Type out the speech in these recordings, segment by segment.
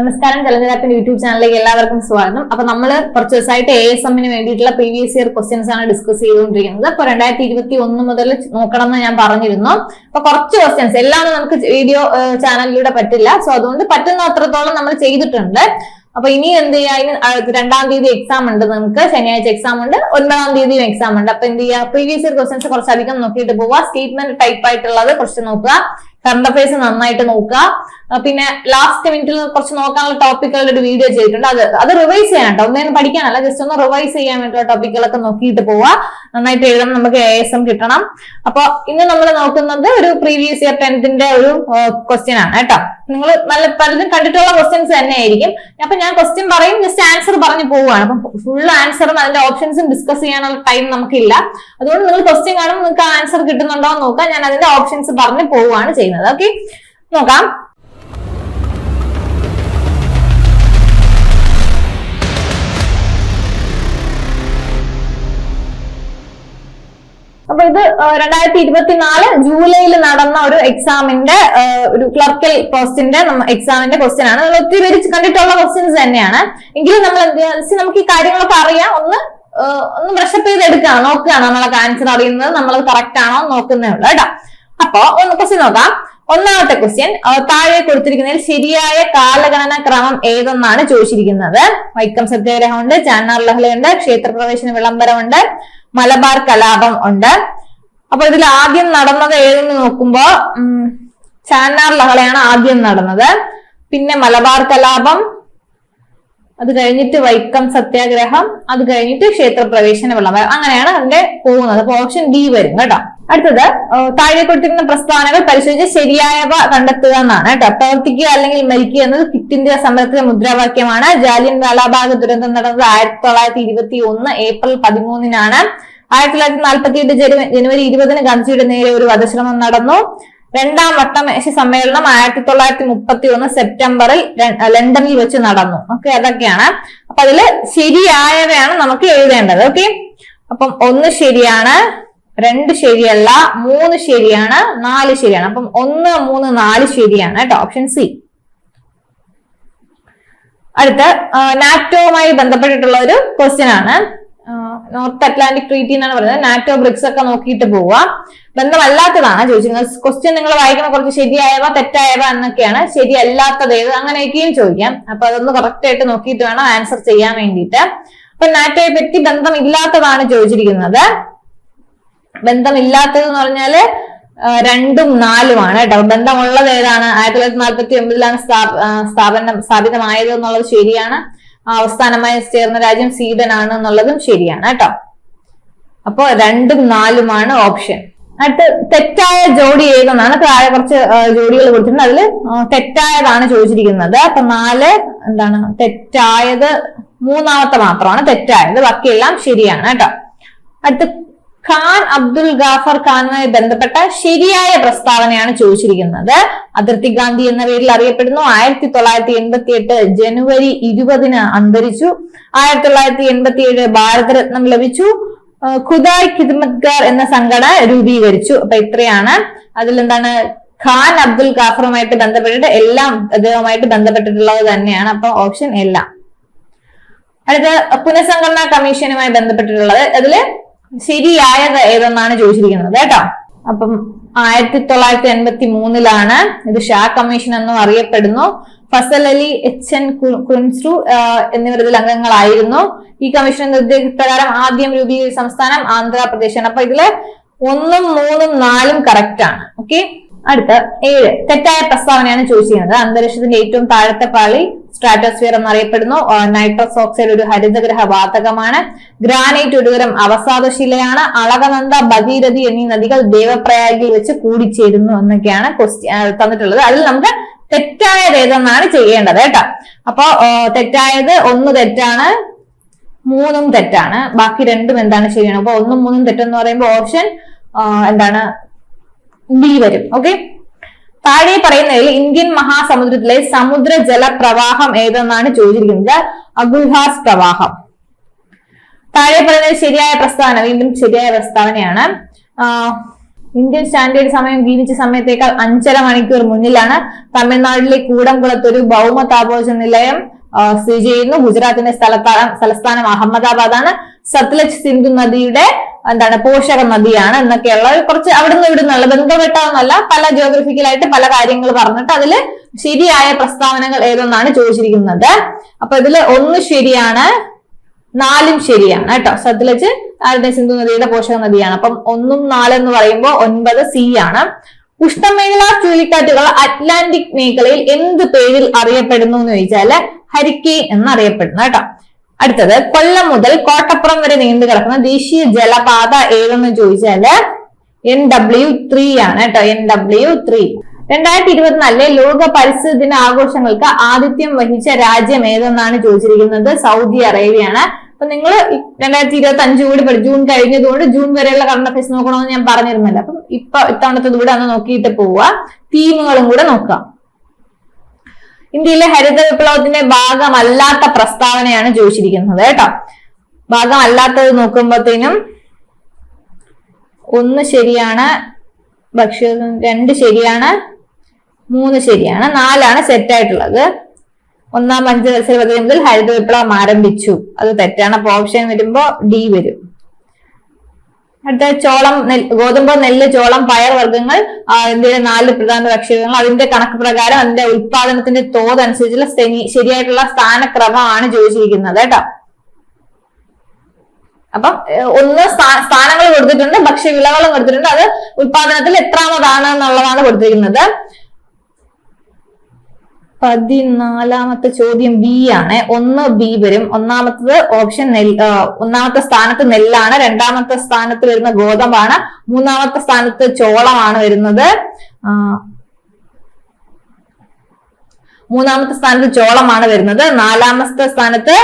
നമസ്കാരം, ചലഞ്ചരാപ്പിന്റെ യൂട്യൂബ് ചാനലിലേക്ക് എല്ലാവർക്കും സ്വാഗതം. അപ്പൊ നമ്മൾ കുറച്ച് ദിവസമായിട്ട് ASMന് വേണ്ടിയിട്ടുള്ള പ്രീവിയസ് ഇയർ ക്വസ്റ്റ്യൻസ് ആണ് ഡിസ്കസ് ചെയ്തുകൊണ്ടിരിക്കുന്നത്. അപ്പൊ 2021 മുതൽ നോക്കണം എന്ന് ഞാൻ പറഞ്ഞിരുന്നു. അപ്പൊ കുറച്ച് ക്വസ്റ്റ്യൻസ് എല്ലാം നമുക്ക് വീഡിയോ ചാനലിലൂടെ പറ്റില്ല. സോ അതുകൊണ്ട് പറ്റുന്ന അത്രത്തോളം നമ്മൾ ചെയ്തിട്ടുണ്ട്. അപ്പൊ ഇനി എന്ത് ചെയ്യാ, 2-ാം തീയതി എക്സാം ഉണ്ട്, നമുക്ക് ശനിയാഴ്ച എക്സാം ഉണ്ട്, 9-ാം തീയതിയും എക്സാം ഉണ്ട്. അപ്പൊ എന്ത് ചെയ്യാ, പ്രീവിയസ് ഇയർ ക്വസ്റ്റ്യൻസ് കുറച്ചധികം നോക്കിയിട്ട് പോവുക. സ്റ്റേറ്റ്മെന്റ് ടൈപ്പ് ആയിട്ടുള്ളത് കുറച്ച് നോക്കുക, കറണ്ട് അഫയേഴ്സ് നന്നായിട്ട് നോക്കുക. പിന്നെ ലാസ്റ്റ് മിനിറ്റിൽ കുറച്ച് നോക്കാനുള്ള ടോപ്പിക്കുകളുടെ ഒരു വീഡിയോ ചെയ്തിട്ടുണ്ട്. അത് റിവൈസ് ചെയ്യാൻ കേട്ടോ, ഒന്നും പഠിക്കാനല്ല, ജസ്റ്റ് ഒന്ന് റിവൈസ് ചെയ്യാൻ വേണ്ടിയുള്ള ടോപ്പിക്കുകളൊക്കെ നോക്കിയിട്ട് പോവുക. നന്നായിട്ട് എഴുതണം, നമുക്ക് ASM കിട്ടണം. അപ്പൊ ഇന്ന് നമ്മൾ നോക്കുന്നത് ഒരു പ്രീവിയസ് ഇയർ 10th ഒരു ക്വസ്റ്റ്യൻ ആണ് കേട്ടോ. നിങ്ങൾ നല്ല പലതും കണ്ടിട്ടുള്ള ക്വസ്റ്റ്യൻസ് തന്നെ ആയിരിക്കും. അപ്പൊ ഞാൻ ക്വസ്റ്റ്യൻ പറയും, ജസ്റ്റ് ആൻസർ പറഞ്ഞു പോവുകയാണ്. അപ്പൊ ഫുൾ ആൻസറും അതിന്റെ ഓപ്ഷൻസും ഡിസ്കസ് ചെയ്യാനുള്ള ടൈം നമുക്കില്ല. അതുകൊണ്ട് നിങ്ങൾ ക്വസ്റ്റ്യൻ കാണുമ്പോൾ നിങ്ങൾക്ക് ആൻസർ കിട്ടുന്നുണ്ടോ എന്ന് നോക്കാം. ഞാൻ അതിന്റെ ഓപ്ഷൻസ് പറഞ്ഞു പോവുകയാണ് ചെയ്യുന്നത്. ഓക്കെ, നോക്കാം. അപ്പൊ ഇത് 2024 ജൂലൈയിൽ നടന്ന ഒരു എക്സാമിന്റെ ഒരു ക്ലർക്കൽ പോസ്റ്റിന്റെ എക്സാമിന്റെ ക്വസ്റ്റ്യൻ ആണ്. നമ്മൾ ഒത്തിരി പേര് കണ്ടിട്ടുള്ള ക്വസ്റ്റ്യൻസ് തന്നെയാണ്. എങ്കിലും നമ്മൾ നമുക്ക് ഈ കാര്യങ്ങളൊക്കെ അറിയാം, ഒന്ന് ബ്രഷപ്പ് ചെയ്ത് എടുക്കുകയാണ്, നോക്കുകയാണ് നമ്മളൊക്കെ ആൻസർ അറിയുന്നത് നമ്മൾ കറക്റ്റ് ആണോ നോക്കുന്നേ ഉള്ളൂ കേട്ടോ. അപ്പൊ ഒന്ന് ക്വസ്റ്റ്യൻ നോക്കാം. ഒന്നാമത്തെ ക്വസ്റ്റ്യൻ, താഴെ കൊടുത്തിരിക്കുന്നതിൽ ശരിയായ കാലഗണന ക്രമം ഏതെന്നാണ് ചോദിച്ചിരിക്കുന്നത്. വൈക്കം സത്യാഗ്രഹമുണ്ട്, ചാന്നാർ ലഹളയുണ്ട്, ക്ഷേത്രപ്രവേശന വിളംബരമുണ്ട്, മലബാർ കലാപം ഉണ്ട്. അപ്പൊ ഇതിൽ ആദ്യം നടന്നത് ഏതെന്ന് നോക്കുമ്പോ ചാന്നാർ ലഹളയാണ് ആദ്യം നടന്നത്, പിന്നെ മലബാർ കലാപം, അത് കഴിഞ്ഞിട്ട് വൈക്കം സത്യാഗ്രഹം, അത് കഴിഞ്ഞിട്ട് ക്ഷേത്രപ്രവേശന വിളംബരം. അങ്ങനെയാണ് അതിന്റെ പോകുന്നത്. അപ്പൊ ഓപ്ഷൻ ഡി വരും കേട്ടോ. അടുത്തത്, താഴെ കൊടുത്തിരിക്കുന്ന പ്രസ്താവനകൾ പരിശോധിച്ച് ശരിയായവ കണ്ടെത്തുക എന്നാണ് കേട്ടോ. പ്രവർത്തിക്കുക അല്ലെങ്കിൽ മരിക്കുക എന്നത് ക്വിറ്റ് ഇന്ത്യ സമരത്തിലെ മുദ്രാവാക്യമാണ്. ജാലിയൻ വാലാബാഗ് ദുരന്തം നടന്നത് 1921 ഏപ്രിൽ 13-നാണ്. 1948 ജനുവരി 20-ന് ഗാന്ധിജിയുടെ നേരെ ഒരു വധശ്രമം നടന്നു. 2-ാം വട്ടമേശ സമ്മേളനം 1931 സെപ്റ്റംബറിൽ ലണ്ടനിൽ വെച്ച് നടന്നു. ഓക്കെ, അതൊക്കെയാണ്. അപ്പൊ അതില് ശരിയായവയാണ് നമുക്ക് എഴുതേണ്ടത്. ഓക്കെ, അപ്പം 1 ശരിയാണ്, 2 ശരിയല്ല, 3 ശരിയാണ്, 4 ശരിയാണ്. അപ്പം 1, 3, 4 ശരിയാണ് കേട്ടോ, ഓപ്ഷൻ സി. അടുത്ത, നാറ്റോവുമായി ബന്ധപ്പെട്ടിട്ടുള്ള ഒരു ക്വസ്റ്റ്യൻ ആണ്. നോർത്ത് അറ്റ്ലാന്റിക് ട്രീറ്റി എന്നാണ് പറയുന്നത്. നാറ്റോ ബ്രിക്സ് ഒക്കെ നോക്കിയിട്ട് പോവുക. ബന്ധമല്ലാത്തതാണ് ചോദിച്ചിരുന്നത്. ക്വസ്റ്റ്യൻ നിങ്ങൾ വായിക്കുന്ന കുറച്ച് ശരിയായവ തെറ്റായവ എന്നൊക്കെയാണ്. ശരിയല്ലാത്തത് ഏത് അങ്ങനെയൊക്കെയും ചോദിക്കാം. അപ്പൊ അതൊന്ന് കറക്റ്റ് ആയിട്ട് നോക്കിയിട്ട് വേണം ആൻസർ ചെയ്യാൻ വേണ്ടിയിട്ട്. അപ്പൊ നാറ്റോയെ പറ്റി ബന്ധമില്ലാത്തതാണ് ചോദിച്ചിരിക്കുന്നത്. ബന്ധമില്ലാത്തത് എന്ന് പറഞ്ഞാല് 2ഉം 4ഉമാണ് കേട്ടോ. ബന്ധമുള്ളത് ഏതാണ്? 1949-ലാണ് സ്ഥാപിതമായത് എന്നുള്ളത് ശരിയാണ്. അവസാനമായി ചേർന്ന രാജ്യം സ്വീഡൻ ആണ് എന്നുള്ളതും ശരിയാണ് കേട്ടോ. അപ്പൊ 2ഉം 4ഉമാണ് ഓപ്ഷൻ. അടുത്ത്, തെറ്റായ ജോഡി ഏതെന്നാണ്. താഴെ കുറച്ച് ജോഡികൾ കൊടുത്തിട്ടുണ്ട്, അതില് തെറ്റായതാണ് ചോദിച്ചിരിക്കുന്നത്. അപ്പൊ 4 എന്താണ് തെറ്റായത്, 3-ാമത്തെ മാത്രമാണ് തെറ്റായത്, ബാക്കിയെല്ലാം ശരിയാണ് കേട്ടോ. അടുത്ത്, ഖാൻ അബ്ദുൽ ഗാഫർ ഖാനുമായി ബന്ധപ്പെട്ട ശരിയായ പ്രസ്താവനയാണ് ചോദിച്ചിരിക്കുന്നത്. അതിർത്തി ഗാന്ധി എന്ന പേരിൽ അറിയപ്പെടുന്നു. 1988 ജനുവരി 20-ന് അന്തരിച്ചു. 1987 ഭാരതരത്നം ലഭിച്ചു. ഖുദായ് ഖിദ്മത്ഗാർ എന്ന സംഘടന രൂപീകരിച്ചു. അപ്പൊ ഇത്രയാണ്. അതിലെന്താണ്, ഖാൻ അബ്ദുൽ ഗാഫറുമായിട്ട് ബന്ധപ്പെട്ടിട്ട് എല്ലാം അദ്ദേഹവുമായിട്ട് ബന്ധപ്പെട്ടിട്ടുള്ളത് തന്നെയാണ്. അപ്പൊ ഓപ്ഷൻ എല്ലാം. അടുത്ത, പുനഃസംഘടനാ കമ്മീഷനുമായി ബന്ധപ്പെട്ടിട്ടുള്ളത്, അതില് ശരിയായത് ഏതെന്നാണ് ചോദിച്ചിരിക്കുന്നത് കേട്ടോ. അപ്പം 1983-ലാണ് ഇത് ഷാ കമ്മീഷൻ എന്നും അറിയപ്പെടുന്നു. ഫസൽ അലി, HN കുൻസ്രു എന്നിവർ ഇതിൽ അംഗങ്ങളായിരുന്നു. ഈ കമ്മീഷൻ നിർദ്ദേശപ്രകാരം ആദ്യം രൂപീകരിച്ച സംസ്ഥാനം ആന്ധ്രാപ്രദേശാണ്. അപ്പൊ ഇതില് 1ഉം 3ഉം 4ഉം കറക്റ്റ് ആണ്. ഓക്കെ. അടുത്ത 7 തെറ്റായ പ്രസ്താവനയാണ് ചോദിച്ചിരിക്കുന്നത്. അന്തരീക്ഷത്തിന്റെ ഏറ്റവും താഴത്തെ പാളി സ്ട്രാറ്റോസ്ഫിയർ എന്നറിയപ്പെടുന്നു. നൈട്രസ് ഓക്സൈഡ് ഒരു ഹരിതഗ്രഹ വാതകമാണ്. ഗ്രാനൈറ്റ് ഒരുതരം അവസാദശിലയാണ്. അളകനന്ദ, ഭഗീരഥി എന്നീ നദികൾ ദേവപ്രയാഗിൽ വെച്ച് കൂടിച്ചേരുന്നു എന്നൊക്കെയാണ് തന്നിട്ടുള്ളത്. അതിൽ നമുക്ക് തെറ്റായത് ഏതെന്നാണ് ചെയ്യേണ്ടത് കേട്ടോ. അപ്പൊ തെറ്റായത് 1 തെറ്റാണ്, 3ഉം തെറ്റാണ്, ബാക്കി 2ഉം എന്താണ് ശരിയാണ്. അപ്പൊ 1ഉം 3ഉം തെറ്റെന്ന് പറയുമ്പോൾ ഓപ്ഷൻ എന്താണ്, ബി വരും. ഓക്കെ. താഴെ പറയുന്നതിൽ ഇന്ത്യൻ മഹാസമുദ്രത്തിലെ സമുദ്ര ജല പ്രവാഹം ഏതെന്നാണ് ചോദിച്ചിരിക്കുന്നത്. അഗുൽഹാസ് പ്രവാഹം. താഴെ പറയുന്നത് ശരിയായ പ്രസ്താവന, വീണ്ടും ശരിയായ പ്രസ്താവനയാണ്. ഇന്ത്യൻ സ്റ്റാൻഡേർഡ് സമയം ഗ്രീനിച്ച് സമയത്തേക്കാൾ 5.5 മണിക്കൂർ മുന്നിലാണ്. തമിഴ്നാട്ടിലെ കൂടംകുളത്തൊരു ഭൗമ താപോർജ്ജ നിലയം സ്ഥിതി ചെയ്യുന്നു. ഗുജറാത്തിന്റെ തലസ്ഥാനം അഹമ്മദാബാദാണ്. സത്ലജ് സിന്ധു നദിയുടെ പോഷക നദിയാണ് എന്നൊക്കെയുള്ള കുറച്ച് അവിടുന്ന് ഇവിടുന്നുള്ള ബന്ധപ്പെട്ടാവുന്നല്ല, പല ജിയോഗ്രഫിക്കലായിട്ട് പല കാര്യങ്ങൾ പറഞ്ഞിട്ട് അതില് ശരിയായ പ്രസ്താവനകൾ ഏതെന്നാണ് ചോദിച്ചിരിക്കുന്നത്. അപ്പൊ ഇതില് 1 ശരിയാണ്, 4 ശരിയാണ് കേട്ടോ. സത്ലജ് സിന്ധു നദിയുടെ പോഷക നദിയാണ്. അപ്പം 1ഉം 4 എന്ന് പറയുമ്പോൾ 9 സി ആണ്. ഉഷ്ണമേഖലാ ചുഴലിക്കാറ്റുകൾ അറ്റ്ലാന്റിക് മേഖലയിൽ എന്ത് പേരിൽ അറിയപ്പെടുന്നു എന്ന് ചോദിച്ചാല് ഹരിക്കെയിൻ എന്നറിയപ്പെടുന്നു കേട്ടോ. അടുത്തത്, കൊല്ലം മുതൽ കോട്ടപ്പുറം വരെ നീണ്ടു കിടക്കുന്ന ദേശീയ ജലപാത ഏതെന്ന് ചോദിച്ചാല് NW3 ആണ് കേട്ടോ. NW3. 2024 ലോക പരിസ്ഥിതി ദിന ആഘോഷങ്ങൾക്ക് ആതിഥ്യം വഹിച്ച രാജ്യം ഏതെന്നാണ് ചോദിച്ചിരിക്കുന്നത്. സൗദി അറേബ്യയാണ്. അപ്പൊ നിങ്ങൾ 2025 കൂടി ജൂൺ കഴിഞ്ഞതുകൊണ്ട് ജൂൺ വരെയുള്ള കറണ്ട് അഫയേഴ്സ് നോക്കണമെന്ന് ഞാൻ പറഞ്ഞിരുന്നല്ലോ. അപ്പം ഇത്തവണത്തെ കൂടെ ഒന്ന് നോക്കിയിട്ട് പോവുക, തീമുകളും കൂടെ നോക്കാം. ഇന്ത്യയിലെ ഹരിത വിപ്ലവത്തിന്റെ ഭാഗമല്ലാത്ത പ്രസ്താവനയാണ് ചോദിച്ചിരിക്കുന്നത് കേട്ടോ. ഭാഗമല്ലാത്തത് നോക്കുമ്പോഴത്തേനും 1 ശരിയാണ്, 2 ശരിയാണ്, 3 ശരിയാണ്, 4 സെറ്റ് ആയിട്ടുള്ളത്. 1ാം പഞ്ചവത്സര പദ്ധതി മുതൽ ഹരിത വിപ്ലവം ആരംഭിച്ചു, അത് തെറ്റാണ്. അപ്പൊ ഓപ്ഷൻ വരുമ്പോ ഡി വരും. അടുത്ത ചോളം, ഗോതമ്പ്, നെല്ല്, ചോളം, പയർ വർഗ്ഗങ്ങൾ ഇന്ത്യയിലെ 4 പ്രധാന ഭക്ഷ്യവിഭവങ്ങൾ. അതിന്റെ കണക്ക് പ്രകാരം അതിന്റെ ഉത്പാദനത്തിന്റെ തോത് അനുസരിച്ചുള്ള ശരിയായിട്ടുള്ള സ്ഥാനക്രമമാണ് ചോദിച്ചിരിക്കുന്നത് കേട്ടോ. അപ്പം 1 സ്ഥാനങ്ങൾ കൊടുത്തിട്ടുണ്ട്, ഭക്ഷ്യവിളകളും കൊടുത്തിട്ടുണ്ട്. അത് ഉത്പാദനത്തിൽ എത്രാമതാണ് എന്നുള്ളതാണ് കൊടുത്തിരിക്കുന്നത്. 14ാമത്തെ ചോദ്യം ബി ആണ്. 1 ബി വരും. 1ാമത്തത് ഓപ്ഷൻ 1ാമത്തെ സ്ഥാനത്ത് നെല്ലാണ്, 2ാമത്തെ സ്ഥാനത്ത് വരുന്ന ഗോതമ്പാണ്, 3ാമത്തെ സ്ഥാനത്ത് ചോളമാണ് വരുന്നത്. 3ാമത്തെ സ്ഥാനത്ത് ചോളമാണ് വരുന്നത്. 4ാമത്തെ സ്ഥാനത്ത്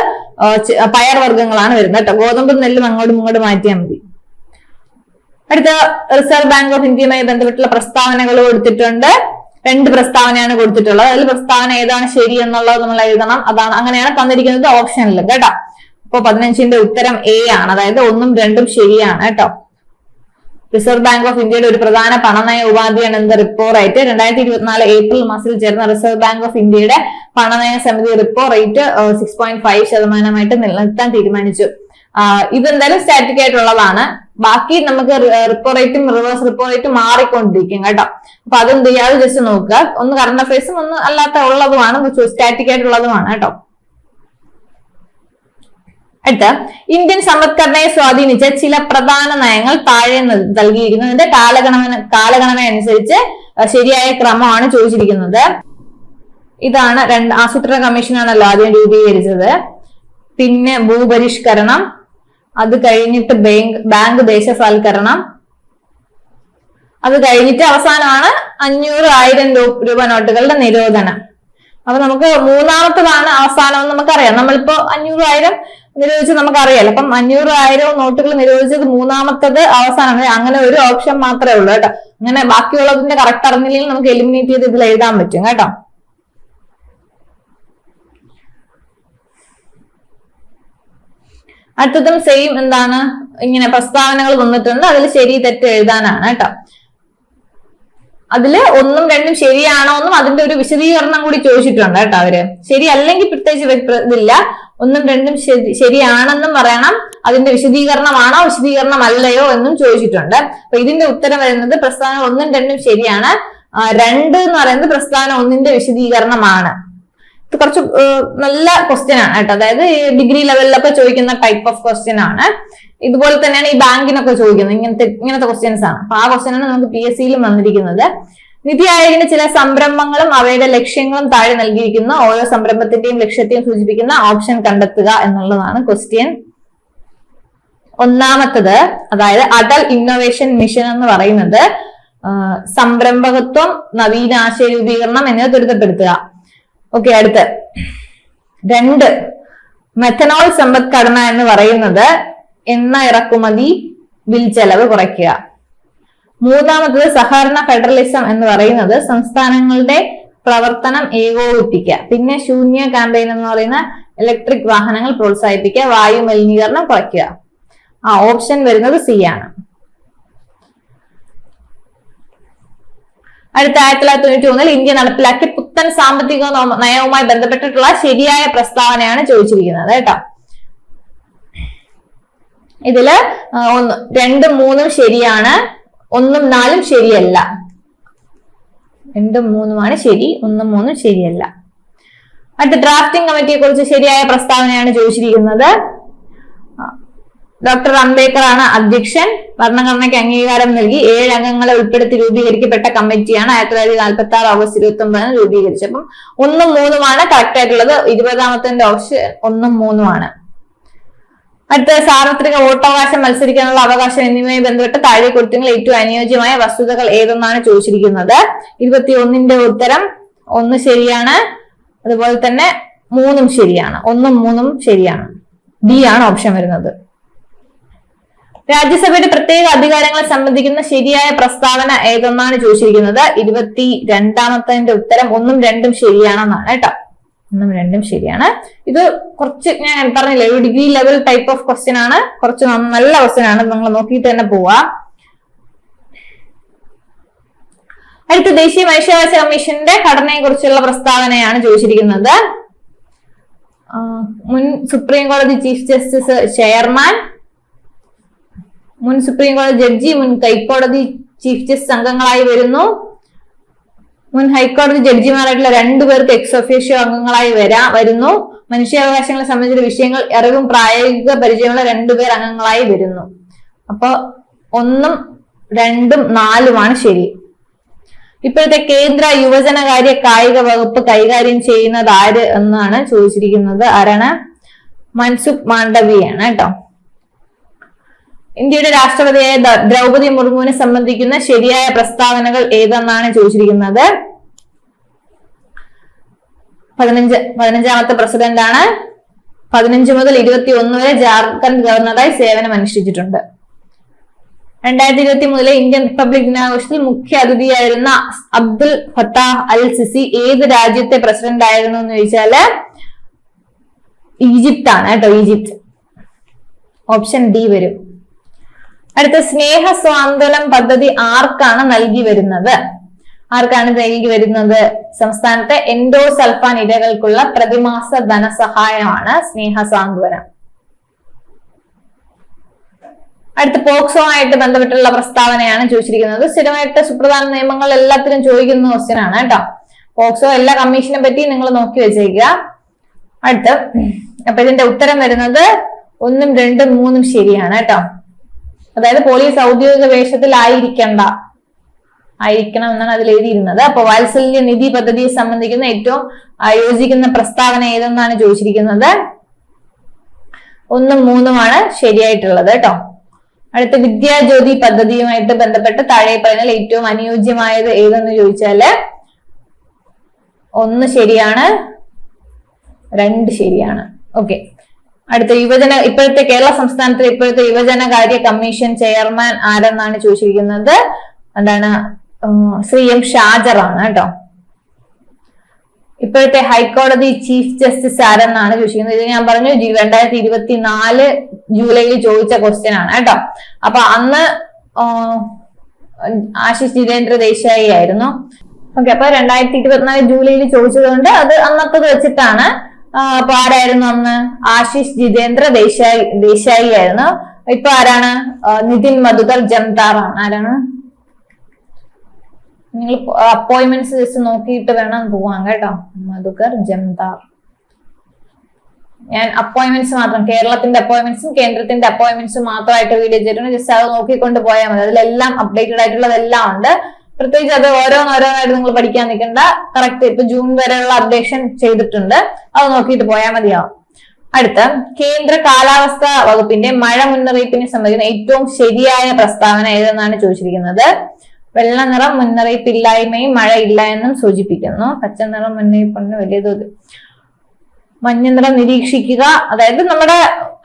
പയർ വർഗ്ഗങ്ങളാണ് വരുന്നത് കേട്ടോ. ഗോതമ്പും നെല്ലും അങ്ങോട്ടും മാറ്റിയാൽ മതി. അടുത്ത, റിസർവ് ബാങ്ക് ഓഫ് ഇന്ത്യയുമായി ബന്ധപ്പെട്ടുള്ള പ്രസ്താവനകൾ കൊടുത്തിട്ടുണ്ട്. 2 പ്രസ്താവനയാണ് കൊടുത്തിട്ടുള്ളത്. അതിൽ പ്രസ്താവന ഏതാണ് ശരി എന്നുള്ളത് നമ്മൾ എഴുതണം. അതാണ്, അങ്ങനെയാണ് തന്നിരിക്കുന്നത് ഓപ്ഷനിൽ കേട്ടോ. അപ്പൊ 15ന്റെ ഉത്തരം എ ആണ്. അതായത് 1ഉം 2ഉം ശരിയാണ് കേട്ടോ. റിസർവ് ബാങ്ക് ഓഫ് ഇന്ത്യയുടെ ഒരു പ്രധാന പണനയ ഉപാധിയാണ് എന്ത്? Repo rate. 2024 ഏപ്രിൽ മാസത്തിൽ ചേർന്ന റിസർവ് ബാങ്ക് ഓഫ് ഇന്ത്യയുടെ പണനയ സമിതി റിപ്പോ റേറ്റ് 6.5% നിലനിർത്താൻ തീരുമാനിച്ചു. ഇതെന്തായാലും സ്റ്റാറ്റിക് ആയിട്ടുള്ളതാണ്. ബാക്കി നമുക്ക് റിപ്പോ റേറ്റും റിവേഴ്സ് റിപ്പോ റേറ്റും മാറിക്കൊണ്ടിരിക്കും കേട്ടോ. അപ്പൊ അതെന്ത് ചെയ്യാതെ ജസ്റ്റ് നോക്കുക. ഒന്ന് കറണ്ട് അഫയേഴ്സും ഒന്ന് അല്ലാത്ത ഉള്ളതുമാണ്, സ്റ്റാറ്റിക് ആയിട്ടുള്ളതുമാണ് കേട്ടോ. അടുത്ത, ഇന്ത്യൻ സമ്പദ്ഘടനയെ സ്വാധീനിച്ച ചില പ്രധാന നയങ്ങൾ താഴെ നൽകിയിരിക്കുന്നു. ഇതിന്റെ കാലഗണന അനുസരിച്ച് ശരിയായ ക്രമമാണ് ചോദിച്ചിരിക്കുന്നത്. ഇതാണ് ആസൂത്രണ കമ്മീഷനാണല്ലോ ആദ്യം രൂപീകരിച്ചത്. പിന്നെ ഭൂപരിഷ്കരണം, അത് കഴിഞ്ഞിട്ട് ബാങ്ക് ദേശസാൽക്കരണം, അത് കഴിഞ്ഞിട്ട് അവസാനമാണ് 500, 1000 രൂപ നോട്ടുകളുടെ നിരോധനം. അപ്പൊ നമുക്ക് 3ാമത്തതാണ് അവസാനം എന്ന് നമുക്കറിയാം. നമ്മളിപ്പോ 500, 1000 നിരോധിച്ച് നമുക്കറിയാലോ. അപ്പം 500, 1000 നോട്ടുകൾ നിരോധിച്ചത് 3ാമത്തത് അവസാനമാണ്. അങ്ങനെ ഒരു ഓപ്ഷൻ മാത്രമേ ഉള്ളൂ കേട്ടോ. അങ്ങനെ ബാക്കിയുള്ളതിന്റെ കറക്റ്റ് അറിഞ്ഞില്ലെങ്കിൽ നമുക്ക് എലിമിനേറ്റ് ചെയ്ത് ഇതിൽ എഴുതാൻ പറ്റും കേട്ടോ. അടുത്തതും സെയിം എന്താണ്, ഇങ്ങനെ പ്രസ്താവനകൾ വന്നിട്ടുണ്ട്. അതിൽ ശരി തെറ്റ് എഴുതാനാണ് കേട്ടോ. അതില് 1ഉം 2ഉം ശരിയാണോ എന്നും അതിന്റെ ഒരു വിശദീകരണം കൂടി ചോദിച്ചിട്ടുണ്ട് കേട്ടോ അവര്. ശരി അല്ലെങ്കിൽ പ്രത്യേകിച്ച് ഇതില്ല. 1ഉം 2ഉം ശരിയാണെന്നും പറയണം. അതിന്റെ വിശദീകരണമാണോ വിശദീകരണം അല്ലയോ എന്നും ചോദിച്ചിട്ടുണ്ട്. അപ്പൊ ഇതിന്റെ ഉത്തരം വരുന്നത് പ്രസ്താവന 1ഉം 2ഉം ശരിയാണ്. 2 എന്ന് പറയുന്നത് പ്രസ്താവന 1ന്റെ വിശദീകരണമാണ്. ഇത് കുറച്ച് നല്ല ക്വസ്റ്റ്യൻ ആണ് കേട്ടോ. അതായത് ഡിഗ്രി ലെവലിലൊക്കെ ചോദിക്കുന്ന ടൈപ്പ് ഓഫ് ക്വസ്റ്റ്യൻ ആണ്. ഇതുപോലെ തന്നെയാണ് ഈ ബാങ്കിനൊക്കെ ചോദിക്കുന്നത്. ഇങ്ങനത്തെ ക്വസ്റ്റ്യൻസ് ആണ്. അപ്പൊ ആ ക്വസ്റ്റ്യൻ ആണ് നമുക്ക് PSCയിലും വന്നിരിക്കുന്നത്. നിതി ആയോഗിന്റെ ചില സംരംഭങ്ങളും അവയുടെ ലക്ഷ്യങ്ങളും താഴെ നൽകിയിരിക്കുന്ന ഓരോ സംരംഭത്തിന്റെയും ലക്ഷ്യത്തെയും സൂചിപ്പിക്കുന്ന ഓപ്ഷൻ കണ്ടെത്തുക എന്നുള്ളതാണ് ക്വസ്റ്റ്യൻ. 1ാമത്തത്, അതായത് അടൽ ഇന്നോവേഷൻ മിഷൻ എന്ന് പറയുന്നത് സംരംഭകത്വം, നവീനാശയ രൂപീകരണം എന്നിവ ത്വരിതപ്പെടുത്തുക. ഓക്കെ, അടുത്ത് 2, മെത്തനോൾ സമ്പദ്ഘടന എന്ന് പറയുന്നത് എണ്ണ ഇറക്കുമതി ബിൽ ചെലവ് കുറയ്ക്കുക. 3ാമത്തത് സഹകരണ ഫെഡറലിസം എന്ന് പറയുന്നത് സംസ്ഥാനങ്ങളുടെ പ്രവർത്തനം ഏകോപിപ്പിക്കുക. പിന്നെ ശൂന്യ ക്യാമ്പയിൻ എന്ന് പറയുന്ന ഇലക്ട്രിക് വാഹനങ്ങൾ പ്രോത്സാഹിപ്പിക്കുക, വായു മലിനീകരണം കുറയ്ക്കുക. ഓപ്ഷൻ വരുന്നത് സി ആണ്. അടുത്ത 1991 ഇന്ത്യ നടപ്പിലാക്കിയ പുത്തൻ സാമ്പത്തിക നയവുമായി ബന്ധപ്പെട്ടിട്ടുള്ള ശരിയായ പ്രസ്താവനയാണ് ചോദിച്ചിരിക്കുന്നത് കേട്ടോ. ഇതില് 2, 3 ശരിയാണ്, 1, 4 ശരിയല്ല. 2, 3 ശരി, 1, 3 ശരിയല്ല. അടുത്ത ഡ്രാഫ്റ്റിംഗ് കമ്മിറ്റിയെ കുറിച്ച് ശരിയായ പ്രസ്താവനയാണ് ചോദിച്ചിരിക്കുന്നത്. ഡോക്ടർ അംബേദ്കർ ആണ് അധ്യക്ഷൻ. ഭരണഘടനയ്ക്ക് അംഗീകാരം നൽകി 7 അംഗങ്ങളെ ഉൾപ്പെടുത്തി രൂപീകരിക്കപ്പെട്ട കമ്മിറ്റിയാണ് 1946 ഓഗസ്റ്റ് 29 രൂപീകരിച്ചത്. അപ്പം 1, 3 കറക്റ്റ് ആയിട്ടുള്ളത്. 20ാമത്തെ ഓപ്ഷൻ 1, 3 അടുത്ത സാർവത്രിക വോട്ടവകാശം, മത്സരിക്കാനുള്ള അവകാശം എന്നിവയുമായി ബന്ധപ്പെട്ട് താഴെ കൊടുത്തിട്ടുള്ള ഏറ്റവും അനുയോജ്യമായ വസ്തുതകൾ ഏതെന്നാണ് ചോദിച്ചിരിക്കുന്നത്. 21ന്റെ ഉത്തരം 1 ശരിയാണ്. അതുപോലെ തന്നെ 3 ശരിയാണ്. 1, 3 ശരിയാണ്. ഡി ആണ് ഓപ്ഷൻ വരുന്നത്. രാജ്യസഭയുടെ പ്രത്യേക അധികാരങ്ങളെ സംബന്ധിക്കുന്ന ശരിയായ പ്രസ്താവന ഏതെന്നാണ് ചോദിച്ചിരിക്കുന്നത്. 22ാമത്തെ ഉത്തരം 1, 2 ശരിയാണെന്നാണ് കേട്ടോ. 1, 2 ശരിയാണ്. ഇത് കുറച്ച് ഞാൻ പറഞ്ഞില്ലേ, ഒരു degree level type of question ആണ്. കുറച്ച് നല്ല ക്വസ്റ്റ്യൻ ആണ്, നിങ്ങൾ നോക്കിയിട്ട് തന്നെ പോവാ. അടുത്ത ദേശീയ മനുഷ്യാവകാശ കമ്മീഷന്റെ ഘടനയെ കുറിച്ചുള്ള പ്രസ്താവനയാണ് ചോദിച്ചിരിക്കുന്നത്. മുൻ സുപ്രീം കോടതി ചീഫ് ജസ്റ്റിസ് ചെയർമാൻ, മുൻ സുപ്രീം കോടതി ജഡ്ജി, മുൻ ഹൈക്കോടതി ചീഫ് ജസ്റ്റിസ് അംഗങ്ങളായി വരുന്നു. മുൻ ഹൈക്കോടതി ജഡ്ജിമാരായിട്ടുള്ള 2 പേർക്ക് എക്സ് ഒഫീഷ്യോ അംഗങ്ങളായി വരുന്നു. മനുഷ്യാവകാശങ്ങളെ സംബന്ധിച്ച വിഷയങ്ങൾ അറിവും പ്രായോഗിക പരിചയമുള്ള 2 പേർ അംഗങ്ങളായി വരുന്നു. അപ്പൊ 1, 2, 4 ശരി. ഇപ്പോഴത്തെ കേന്ദ്ര യുവജനകാര്യ കായിക വകുപ്പ് കൈകാര്യം ചെയ്യുന്നത് ആര് എന്നാണ് ചോദിച്ചിരിക്കുന്നത്. ആരാണ്? മൻസുഖ് മാണ്ഡവ്യയാണ് കേട്ടോ. ഇന്ത്യയുടെ രാഷ്ട്രപതിയായ ദ്രൗപദി മുർമുവിനെ സംബന്ധിക്കുന്ന ശരിയായ പ്രസ്താവനകൾ ഏതെന്നാണ് ചോദിച്ചിരിക്കുന്നത്. 15ാമത്തെ പ്രസിഡന്റ് ആണ്. 15 മുതൽ 21 വരെ ജാർഖണ്ഡ് ഗവർണറായി സേവനം അനുഷ്ഠിച്ചിട്ടുണ്ട്. 2023 ഇന്ത്യൻ റിപ്പബ്ലിക് ദിനാഘോഷത്തിൽ മുഖ്യ അതിഥിയായിരുന്ന അബ്ദുൽ ഫത്താഹ് അൽ സിസി ഏത് രാജ്യത്തെ പ്രസിഡന്റ് ആയിരുന്നു എന്ന് ചോദിച്ചാല് ഈജിപ്ത് ആണ് കേട്ടോ. ഈജിപ്ത് ഓപ്ഷൻ ഡി വരും. അടുത്ത സ്നേഹ സ്വാന്തനം പദ്ധതി ആർക്കാണ് നൽകി വരുന്നത്? സംസ്ഥാനത്തെ എൻഡോസൾഫാൻ ഇരകൾക്കുള്ള പ്രതിമാസ ധനസഹായമാണ് സ്നേഹ സാന്ത്വനം. അടുത്ത പോക്സോ ആയിട്ട് ബന്ധപ്പെട്ടുള്ള പ്രസ്താവനയാണ് ചോദിച്ചിരിക്കുന്നത്. സ്ഥിരമായിട്ട് സുപ്രധാന നിയമങ്ങൾ എല്ലാത്തിലും ചോദിക്കുന്ന ക്വസ്റ്റ്യൻ ആണ് കേട്ടോ. പോക്സോ എല്ലാ കമ്മീഷനെ പറ്റി നിങ്ങൾ നോക്കി വെച്ചേക്കുക. അടുത്ത് അപ്പൊ ഇതിന്റെ ഉത്തരം വരുന്നത് 1, 2, 3 ശരിയാണ് കേട്ടോ. അതായത് പോലീസ് ഔദ്യോഗിക വേഷത്തിൽ ആയിരിക്കണം എന്നാണ് അതിൽ എഴുതിയിരുന്നത്. അപ്പൊ വാത്സല്യ നിധി പദ്ധതിയെ സംബന്ധിക്കുന്ന ഏറ്റവും യോജിക്കുന്ന പ്രസ്താവന ഏതെന്നാണ് ചോദിച്ചിരിക്കുന്നത്. 1, 3 ശരിയായിട്ടുള്ളത് കേട്ടോ. അടുത്ത വിദ്യാജ്യോതി പദ്ധതിയുമായിട്ട് ബന്ധപ്പെട്ട് താഴെ പറയുന്നതിൽ ഏറ്റവും അനുയോജ്യമായത് ഏതെന്ന് ചോദിച്ചാല് 1 ശരിയാണ്, 2 ശരിയാണ്. ഓക്കെ. അടുത്ത ഇപ്പോഴത്തെ കേരള സംസ്ഥാനത്തിലെ ഇപ്പോഴത്തെ യുവജനകാര്യ കമ്മീഷൻ ചെയർമാൻ ആരെന്നാണ് ചോദിച്ചിരിക്കുന്നത്. എന്താണ്? ശ്രീ എം ഷാജർ ആണ് കേട്ടോ. ഇപ്പോഴത്തെ ഹൈക്കോടതി ചീഫ് ജസ്റ്റിസ് ആരെന്നാണ് ചോദിച്ചിരിക്കുന്നത്. ഇത് ഞാൻ പറഞ്ഞു 2024 ജൂലൈയിൽ ചോദിച്ച ക്വസ്റ്റ്യൻ ആണ് കേട്ടോ. അപ്പൊ അന്ന് ആശിഷ് ജിതേന്ദ്ര ദേശായി ആയിരുന്നു. ഓക്കെ. അപ്പൊ 2024 ജൂലൈയിൽ ചോദിച്ചത് കൊണ്ട് അത് അന്നത്തത് വെച്ചിട്ടാണ്. അപ്പൊ ആരായിരുന്നു അന്ന്? ആശിഷ് ജിതേന്ദ്ര ദേശായി ആയിരുന്നു. ഇപ്പൊ ആരാണ്? നിതിൻ മധുകർ ജംതാർ ആണ്. ആരാണ്? നിങ്ങൾ അപ്പോയിന്റ്മെന്റ്സ് ജസ്റ്റ് നോക്കിയിട്ട് വേണം പോവാൻ കേട്ടോ. മധുകർ ജംതാർ. ഞാൻ അപ്പോയിന്റ്മെന്റ്സ് മാത്രം, കേരളത്തിന്റെ അപ്പോയിന്റ്മെന്റ്സും കേന്ദ്രത്തിന്റെ അപ്പോയിന്റ്മെന്റ്സും മാത്രമായിട്ട് വീഡിയോ ചെയ്തിട്ടുണ്ട്. ജസ്റ്റ് അത് നോക്കിക്കൊണ്ട് പോയാൽ മതി. അതിലെല്ലാം അപ്ഡേറ്റഡ് ആയിട്ടുള്ളതെല്ലാം ഉണ്ട്. പ്രത്യേകിച്ച് അത് ഓരോന്നോരോന്നായിട്ട് നിങ്ങൾ പഠിക്കാൻ നിൽക്കണ്ട. കറക്റ്റ് ഇപ്പൊ ജൂൺ വരെയുള്ള അപ്ഡേഷൻ ചെയ്തിട്ടുണ്ട്. അത് നോക്കിയിട്ട് പോയാൽ മതിയാവും. അടുത്ത കേന്ദ്ര കാലാവസ്ഥാ വകുപ്പിന്റെ മഴ മുന്നറിയിപ്പിനെ സംബന്ധിക്കുന്ന ഏറ്റവും ശരിയായ പ്രസ്താവന ഏതെന്നാണ് ചോദിച്ചിരിക്കുന്നത്. വെള്ള നിറം മുന്നറിയിപ്പില്ലായ്മയും മഴ ഇല്ല എന്നും സൂചിപ്പിക്കുന്നു. പച്ച നിറം മുന്നറിയിപ്പുണ്ട് വലിയ തോതിൽ. മഞ്ഞ നിറം നിരീക്ഷിക്കുക. അതായത് നമ്മുടെ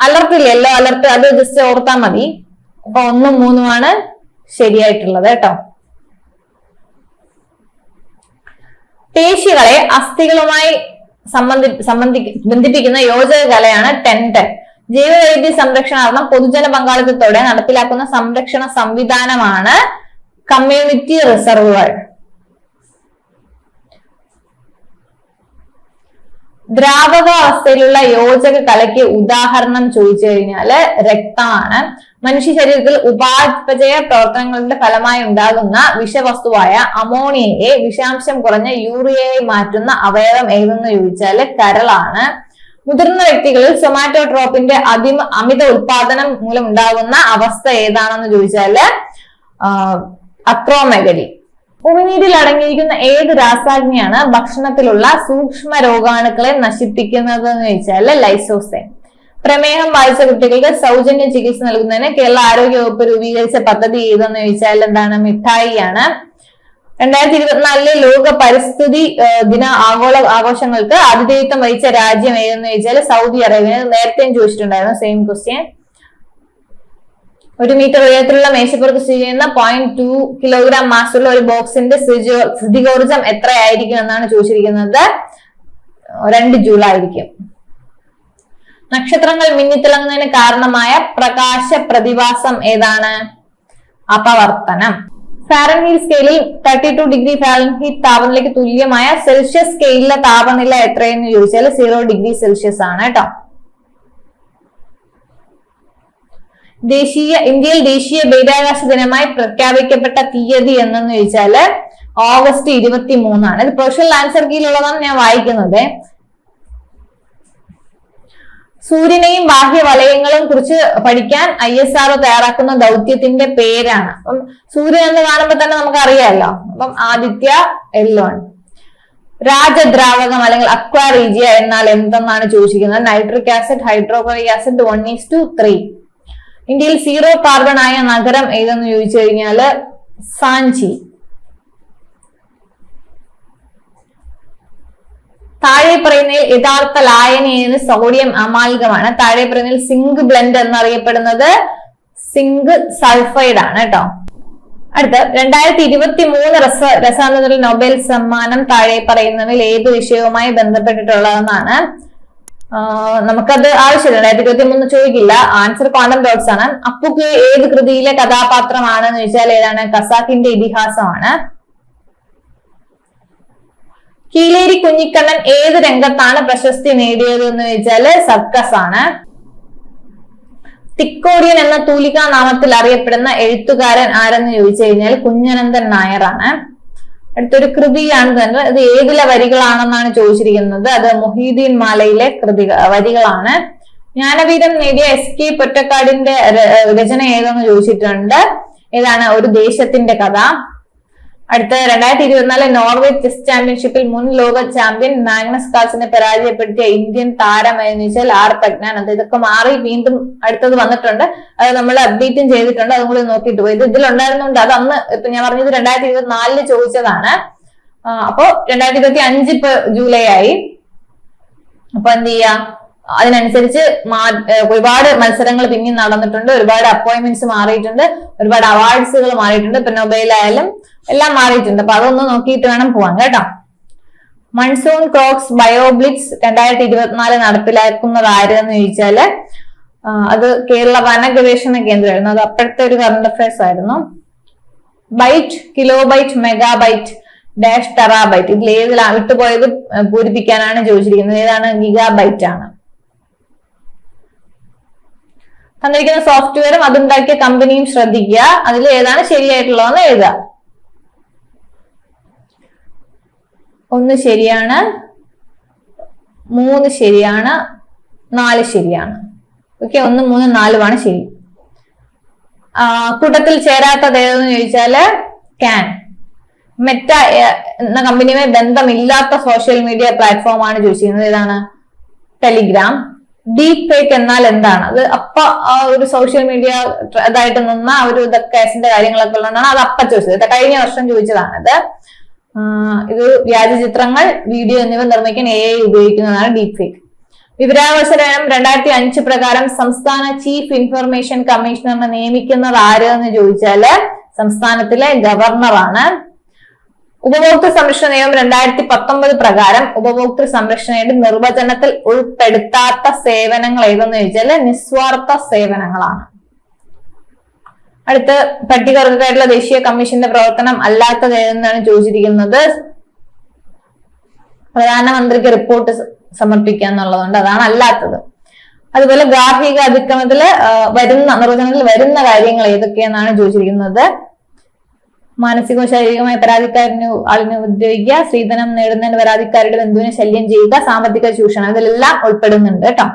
അലർട്ട് ഇല്ലേ, യെല്ലോ അലർട്ട്, അത് ജസ്റ്റ് ഓർത്താൽ മതി. അപ്പൊ 1, 3 ശരിയായിട്ടുള്ളത് കേട്ടോ. പേശികളെ അസ്ഥികളുമായി ബന്ധിപ്പിക്കുന്ന യോജക കലയാണ് 10-10. ജൈവവൈദ്യ സംരക്ഷണാർത്ഥം പൊതുജന പങ്കാളിത്തത്തോടെ നടപ്പിലാക്കുന്ന സംരക്ഷണ സംവിധാനമാണ് കമ്മ്യൂണിറ്റി റിസർവുകൾ. ദ്രാവകാവസ്ഥയിലുള്ള യോജക കലയ്ക്ക് ഉദാഹരണം ചോദിച്ചു കഴിഞ്ഞാല് രക്തമാണ്. മനുഷ്യ ശരീരത്തിൽ ഉപാപചയ പ്രവർത്തനങ്ങളുടെ ഫലമായി ഉണ്ടാകുന്ന വിഷവസ്തുവായ അമോണിയയെ വിഷാംശം കുറഞ്ഞ യൂറിയയായി മാറ്റുന്ന അവയവം ഏതെന്ന് ചോദിച്ചാല് കരളാണ്. മുതിർന്ന വ്യക്തികളിൽ സൊമാറ്റോട്രോപ്പിന്റെ അമിത ഉത്പാദനം മൂലം ഉണ്ടാകുന്ന അവസ്ഥ ഏതാണെന്ന് ചോദിച്ചാല് അക്രോമെഗലി. ഉമിനീരിൽ അടങ്ങിയിരിക്കുന്ന ഏത് രാസാഗ്നിയാണ് ഭക്ഷണത്തിലുള്ള സൂക്ഷ്മ രോഗാണുക്കളെ നശിപ്പിക്കുന്നത് എന്ന് ചോദിച്ചാല് ലൈസോസൈൻ. പ്രമേഹം ബാധിച്ച കുട്ടികൾക്ക് സൗജന്യ ചികിത്സ നൽകുന്നതിന് കേരള ആരോഗ്യ വകുപ്പ് രൂപീകരിച്ച പദ്ധതി ഏതെന്ന് ചോദിച്ചാൽ എന്താണ്? മിഠായിയാണ്. 2024 ലോക പരിസ്ഥിതി ദിന ആഘോഷങ്ങൾക്ക് ആതിഥേയത്വം വഹിച്ച രാജ്യം ഏതെന്ന് ചോദിച്ചാൽ സൗദി അറേബ്യ. നേരത്തെയും ചോദിച്ചിട്ടുണ്ടായിരുന്നു സെയിം ക്വസ്റ്റ്യൻ. 1 മീറ്റർ ഉയരത്തിലുള്ള മേശപ്പുറത്ത് സ്ഥിതി ചെയ്യുന്ന 0.2 കിലോഗ്രാം മാസുള്ള ഒരു ബോക്സിന്റെ സ്ഥിതികോർജം എത്രയായിരിക്കും എന്നാണ് ചോദിച്ചിരിക്കുന്നത്. 2 ജൂൾ ആയിരിക്കും. നക്ഷത്രങ്ങൾ മിന്നിത്തിളങ്ങുന്നതിന് കാരണമായ പ്രകാശ പ്രതിഭാസം ഏതാണ്? അപവർത്തനം. ഫാരൻഹീറ്റ് സ്കെയിലിൽ 32 ഡിഗ്രി ഫാരൻഹീറ്റ് താപനിലയ്ക്ക് തുല്യമായ സെൽഷ്യസ് സ്കെയിലിലെ താപനില എത്രയെന്ന് ചോദിച്ചാൽ 0 ഡിഗ്രി സെൽഷ്യസ് ആണ് കേട്ടോ. ഇന്ത്യയിൽ ദേശീയ ബഹിരാകാശ ദിനമായി പ്രഖ്യാപിക്കപ്പെട്ട തീയതി എന്നെന്ന് ചോദിച്ചാല് ഓഗസ്റ്റ് 23 ആണ്. ഇത് പ്രൊഫഷണൽ ആൻസർ കീഴിലുള്ളതാണ് ഞാൻ വായിക്കുന്നത്. സൂര്യനെയും ബാഹ്യവലയങ്ങളെയും കുറിച്ച് പഠിക്കാൻ ISRO തയ്യാറാക്കുന്ന ദൗത്യത്തിന്റെ പേരാണ്. അപ്പം സൂര്യൻ എന്ന് കാണുമ്പോൾ തന്നെ നമുക്ക് അറിയാമല്ലോ. അപ്പം ആദിത്യ L1. രാജദ്രാവകം അല്ലെങ്കിൽ അക്വാറീജിയ എന്നാൽ എന്തെന്നാണ് ചോദിച്ചിരിക്കുന്നത്. Nitric acid, hydrochloric acid 1:3. ഇന്ത്യയിൽ 0 കാർബൺ ആയ നഗരം ഏതെന്ന് ചോദിച്ചു കഴിഞ്ഞാല് സാഞ്ചി. താഴെ പറയുന്നതിൽ യഥാർത്ഥ ലായനി സോഡിയം അമാൽഗമാണ്. താഴെ പറയുന്നതിൽ സിങ്ക് ബ്ലെൻഡ് എന്നറിയപ്പെടുന്നത് സിങ്ക് സൾഫൈഡ് ആണ് കേട്ടോ. അടുത്ത 2023 രസായനത്തിൽ നൊബേൽ സമ്മാനം താഴെ പറയുന്നതിൽ ഏത് വിഷയവുമായി ബന്ധപ്പെട്ടിട്ടുള്ളതെന്നാണ്. നമുക്കത് ആവശ്യമില്ല. 2023 ചോദിക്കില്ല. ആൻസർ ക്വാണ്ടം ഡോട്ട്സ് ആണ്. അപ്പുക്ക് ഏത് കൃതിയിലെ കഥാപാത്രമാണെന്ന് ചോദിച്ചാൽ ഏതാണ്? ഖസാക്കിന്റെ ഇതിഹാസമാണ്. കീലേരി കുഞ്ഞിക്കണ്ണൻ ഏത് രംഗത്താണ് പ്രശസ്തി നേടിയത് എന്ന് ചോദിച്ചാല് സർക്കസ് ആണ്. തിക്കോടിയൻ എന്ന തൂലികാ നാമത്തിൽ അറിയപ്പെടുന്ന എഴുത്തുകാരൻ ആരെന്ന് ചോദിച്ചു കഴിഞ്ഞാൽ കുഞ്ഞനന്ദൻ നായർ ആണ്. അടുത്തൊരു കൃതിയാണ് തന്നെ. ഇത് ഏതിലെ വരികളാണെന്നാണ് ചോദിച്ചിരിക്കുന്നത്. അത് മൊഹീദ്ദീൻ മാലയിലെ വരികളാണ്. ജ്ഞാനപീഠം നേടിയ SK പൊറ്റക്കാടിന്റെ രചന ഏതെന്ന് ചോദിച്ചിട്ടുണ്ട്. ഏതാണ്? ഒരു ദേശത്തിന്റെ കഥ. അടുത്ത 2024 നോർവേ ചെസ് ചാമ്പ്യൻഷിപ്പിൽ മുൻ ലോക ചാമ്പ്യൻ മാഗ്നസ് കാൾസിനെ പരാജയപ്പെടുത്തിയ ഇന്ത്യൻ താരം എന്ന് വെച്ചാൽ ആർ പ്രജ്ഞാനന്ദ. ഇതൊക്കെ മാറി വീണ്ടും അടുത്തത് വന്നിട്ടുണ്ട്. അത് നമ്മൾ അപ്ഡേറ്റും ചെയ്തിട്ടുണ്ട്. അതും കൂടി നോക്കിയിട്ട് പോയി. ഇത് ഇതിലുണ്ടായിരുന്നുണ്ട്. അത് അന്ന് ഇപ്പൊ ഞാൻ പറഞ്ഞത് 2024 ചോദിച്ചതാണ്. അപ്പോ 2025 ഇപ്പൊ ജൂലൈ ആയി. അപ്പൊ എന്ത് ചെയ്യാ? അതിനനുസരിച്ച് ഒരുപാട് മത്സരങ്ങൾ പിന്നെ നടന്നിട്ടുണ്ട്. ഒരുപാട് അപ്പോയിന്റ്മെന്റ്സ് മാറിയിട്ടുണ്ട്. ഒരുപാട് അവാർഡ്സുകൾ മാറിയിട്ടുണ്ട്. ഇപ്പൊ നൊബേലായാലും എല്ലാം മാറിയിട്ടുണ്ട്. അപ്പൊ അതൊന്ന് നോക്കിയിട്ട് വേണം പോവാൻ കേട്ടോ. മൺസൂൺ ക്രോക്സ് ബയോബ്ലിറ്റ്സ് 2024 നടപ്പിലാക്കുന്നത് ആരെന്ന് ചോദിച്ചാല് അത് കേരള വന ഗവേഷണ കേന്ദ്രമായിരുന്നു. അത് അപ്പോഴത്തെ ഒരു കറണ്ട് അഫയേഴ്സ് ആയിരുന്നു. Byte, kilobyte, megabyte, dash, terabyte. ഇതിൽ ഏതിലാണ് വിട്ടുപോയത് പൂരിപ്പിക്കാനാണ് ചോദിച്ചിരിക്കുന്നത്. ഏതാണ്? ഗിഗാബൈറ്റ് ആണ്. തന്നിരിക്കുന്ന സോഫ്റ്റ്വെയറും അതുണ്ടാക്കിയ കമ്പനിയും ശ്രദ്ധിക്കുക. അതിൽ ഏതാണ് ശരിയായിട്ടുള്ളതെന്ന് എഴുതുക. 1 ശരിയാണ്, 3 ശരിയാണ്, 4 ശരിയാണ്. ഓക്കെ, 1, 3, 4 ശരി. കൂട്ടത്തിൽ ചേരാത്തത് ഏതെന്ന് ചോദിച്ചാല് ക്യാൻ. മെറ്റ എന്ന കമ്പനിയുമായി ബന്ധമില്ലാത്ത സോഷ്യൽ മീഡിയ പ്ലാറ്റ്ഫോം ആണ് ചോദിച്ചിരുന്നത്. ഏതാണ്? ടെലിഗ്രാം. ഡീപ് ഫേക്ക് എന്നാൽ എന്താണ്? അത് ഒരു സോഷ്യൽ മീഡിയ ഇതായിട്ട് നിന്ന ഒരു കേസിന്റെ കാര്യങ്ങളൊക്കെ ഉള്ളതാണ്. അത് ചോദിച്ചത്. കഴിഞ്ഞ വർഷം ചോദിച്ചതാണത്. ഇത് വ്യാജ ചിത്രങ്ങൾ, വീഡിയോ എന്നിവ നിർമ്മിക്കാൻ AI ഉപയോഗിക്കുന്നതാണ് ഡീപ് ഫേക്ക്. വിവരാവകാശ നിയമം 2005 പ്രകാരം സംസ്ഥാന ചീഫ് ഇൻഫർമേഷൻ കമ്മീഷണറിനെ നിയമിക്കുന്നത് ആരെന്ന് ചോദിച്ചാല് സംസ്ഥാനത്തിലെ ഗവർണറാണ്. ഉപഭോക്തൃ സംരക്ഷണ നിയമം 2019 പ്രകാരം ഉപഭോക്തൃ സംരക്ഷണയുടെ നിർവചനത്തിൽ ഉൾപ്പെടുത്താത്ത സേവനങ്ങൾ ഏതെന്ന് ചോദിച്ചാല് നിസ്വാർത്ഥ സേവനങ്ങളാണ്. അടുത്ത് പട്ടികവർഗക്കായിട്ടുള്ള ദേശീയ കമ്മീഷന്റെ പ്രവർത്തനം അല്ലാത്തത് ഏതെന്നാണ് ചോദിച്ചിരിക്കുന്നത്. പ്രധാനമന്ത്രിക്ക് റിപ്പോർട്ട് സമർപ്പിക്കുക എന്നുള്ളതുകൊണ്ട് അതാണ് അല്ലാത്തത്. അതുപോലെ ഗാർഹിക അതിക്രമത്തിൽ നിർവചനത്തിൽ വരുന്ന കാര്യങ്ങൾ ഏതൊക്കെയെന്നാണ് ചോദിച്ചിരിക്കുന്നത്. മാനസികവും ശാരീരികമായ പരാതിക്കാരന് ആളിനെ ഉപദ്രവിക്കുക, സ്ത്രീധനം നേടുന്നതിന് പരാതിക്കാരുടെ ബന്ധുവിനെ ശല്യം ചെയ്യുക, സാമ്പത്തിക ചൂഷണം, ഇതിലെല്ലാം ഉൾപ്പെടുന്നുണ്ട് കേട്ടോ.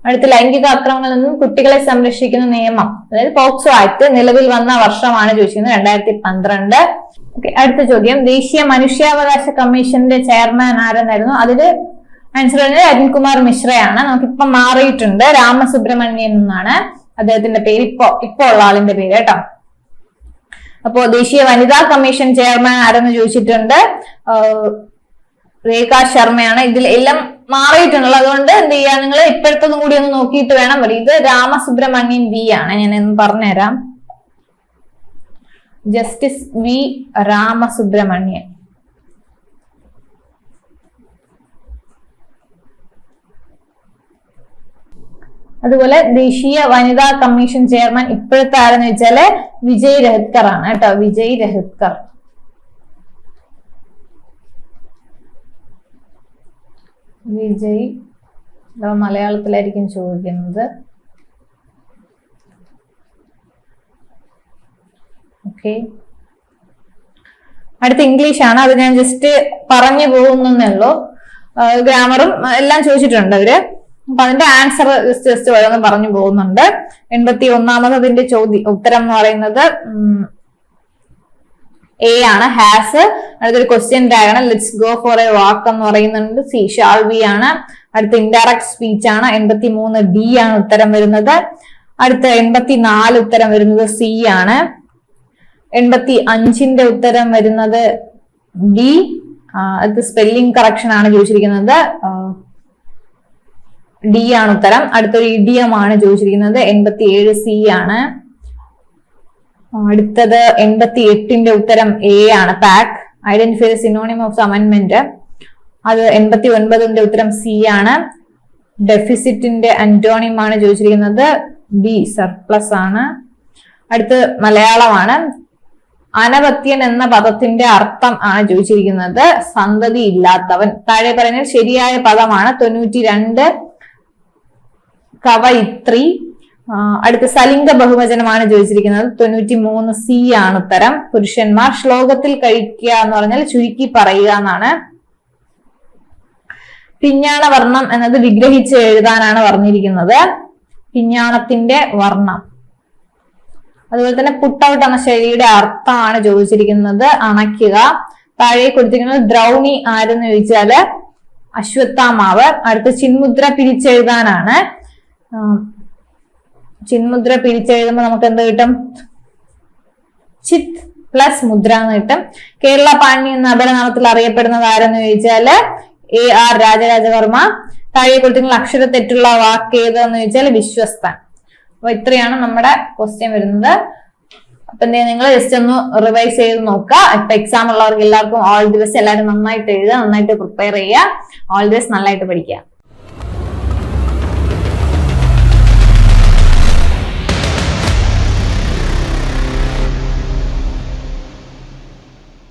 അടുത്ത ലൈംഗിക ആക്രമണങ്ങളിൽ നിന്നും കുട്ടികളെ സംരക്ഷിക്കുന്ന നിയമം, അതായത് പോക്സോ ആക്ട് നിലവിൽ വന്ന വർഷമാണ് ചോദിച്ചിരുന്നത് 2012. അടുത്ത ചോദ്യം, ദേശീയ മനുഷ്യാവകാശ കമ്മീഷന്റെ ചെയർമാൻ ആരെന്നായിരുന്നു? അതില് ആൻസർ അരുൺകുമാർ മിശ്രയാണ്. നമുക്കിപ്പം മാറിയിട്ടുണ്ട്, രാമസുബ്രഹ്മണ്യൻ എന്നാണ് അദ്ദേഹത്തിന്റെ പേര്, ഇപ്പൊ ഉള്ള ആളിന്റെ പേര് കേട്ടോ. അപ്പോ ദേശീയ വനിതാ കമ്മീഷൻ ചെയർമാൻ ആരെന്ന് ചോദിച്ചിട്ടുണ്ട്, രേഖ ശർമ്മയാണ്. ഇതിൽ എല്ലാം മാറിയിട്ടുള്ളത്, അതുകൊണ്ട് എന്ത് ചെയ്യാ, നിങ്ങൾ ഇപ്പോഴത്തതും കൂടി ഒന്ന് നോക്കിയിട്ട് വേണം പറയും. ഇത് രാമസുബ്രഹ്മണ്യൻ വി ആണ്, ഞാൻ എന്ന് പറഞ്ഞുതരാം. ജസ്റ്റിസ് വി രാമസുബ്രഹ്മണ്യൻ. അതുപോലെ ദേശീയ വനിതാ കമ്മീഷൻ ചെയർമാൻ ഇപ്പോഴത്തെ ആരെന്ന് വെച്ചാല് വിജയ് രഹത്കർ ആണ് കേട്ടോ, വിജയ് രഹത്കർ. വിജയ് മലയാളത്തിലായിരിക്കും ചോദിക്കുന്നത്. ഓക്കെ, അടുത്ത ഇംഗ്ലീഷ് ആണ്. അത് ഞാൻ ജസ്റ്റ് പറഞ്ഞു പോകുന്നേ ഉള്ളൂ. ഗ്രാമറും എല്ലാം ചോദിച്ചിട്ടുണ്ട് അവര്. അപ്പൊ അതിന്റെ ആൻസർ ജസ്റ്റ് ഓരോന്ന് പറഞ്ഞു പോകുന്നുണ്ട്. 81-ാമത് ഉത്തരം എന്ന് പറയുന്നത് എ ആണ്, ഹാസ്. അടുത്തൊരു ക്വസ്റ്റ്യൻ ടാഗ് ആണ്, let's go for a walk എന്ന് പറയുന്നുണ്ട്. സി ഷാൾ ബി ആണ്. അടുത്ത ഇൻഡയറക്ട് സ്പീച്ച് ആണ്. 83 ഡി ആണ് ഉത്തരം വരുന്നത്. അടുത്ത 84 ഉത്തരം വരുന്നത് സി ആണ്. 85-ന്റെ ഉത്തരം വരുന്നത് ഡി. അത് സ്പെല്ലിംഗ് കറക്ഷൻ ആണ് ചോദിച്ചിരിക്കുന്നത്, ഡി ആണ് ഉത്തരം. അടുത്തൊരു ഇഡിയം ആണ് ചോദിച്ചിരിക്കുന്നത്, 87 സി ആണ്. അടുത്തത് 88-ന്റെ ഉത്തരം എ ആണ്, പാക്ക്. ഐഡന്റിഫൈ ദ സിനോണിം ഓഫ് അമെൻമെന്റ്, അത് 89-ന്റെ ഉത്തരം സി ആണ്. ഡെഫിസിറ്റിന്റെ അന്റോണിം ആണ് ചോദിച്ചിരിക്കുന്നത്, ബി സർപ്ലസ് ആണ്. അടുത്ത് മലയാളമാണ്. അനവത്യൻ എന്ന പദത്തിന്റെ അർത്ഥം ആണ് ചോദിച്ചിരിക്കുന്നത്, സന്തതി ഇല്ലാത്തവൻ. താഴെ പറയുന്നത് ശരിയായ പദമാണ്. 92 കവയിത്രി. അടുത്ത സലിംഗ ബഹുവചനമാണ് ചോദിച്ചിരിക്കുന്നത്, 93 സി ആണ് ഉത്തരം, പുരുഷന്മാർ. ശ്ലോകത്തിൽ കഴിക്കുക എന്ന് പറഞ്ഞാൽ ചുരുക്കി പറയുക എന്നാണ്. പിഞ്ഞാണ വർണ്ണം എന്നത് വിഗ്രഹിച്ച് എഴുതാനാണ് പറഞ്ഞിരിക്കുന്നത്, പിഞ്ഞാണത്തിന്റെ വർണ്ണം. അതുപോലെ തന്നെ പുട്ട് ഔട്ട് എന്ന ശൈലിയുടെ അർത്ഥമാണ് ചോദിച്ചിരിക്കുന്നത്, അണയ്ക്കുക. താഴെ കൊടുത്തിരിക്കുന്നത് ദ്രൗണി ആരെന്ന് ചോദിച്ചാല് അശ്വത്ഥാമാവ്. അടുത്ത ചിന്മുദ്ര പിരിച്ചെഴുതാനാണ്. ചിന്മുദ്ര പിരിച്ചെഴുതുമ്പോൾ നമുക്ക് എന്ത് കിട്ടും? ചിത് പ്ലസ് മുദ്ര എന്ന് കിട്ടും. കേരള പാണി എന്ന അപരനാമത്തിൽ അറിയപ്പെടുന്നത് ആരെന്ന് ചോദിച്ചാല് AR രാജരാജവർമ്മ. താഴെ കൊടുത്തിട്ടുള്ള അക്ഷര തെറ്റുള്ള വാക്ക് ഏതെന്ന് ചോദിച്ചാൽ വിശ്വസ്തൻ. അപ്പൊ ഇത്രയാണ് നമ്മുടെ ക്വസ്റ്റ്യൻ വരുന്നത്. അപ്പൊ നിങ്ങൾ ജസ്റ്റ് ഒന്ന് റിവൈസ് ചെയ്ത് നോക്കുക. ഇപ്പൊ എക്സാം ഉള്ളവർക്ക് എല്ലാവർക്കും ഓൾ ദി ബെസ്റ്റ്. എല്ലാവരും നന്നായിട്ട് എഴുതുക, നന്നായിട്ട് പ്രിപ്പയർ ചെയ്യുക. ഓൾ ദി ബെസ്റ്റ്, നന്നായിട്ട് പഠിക്കുക.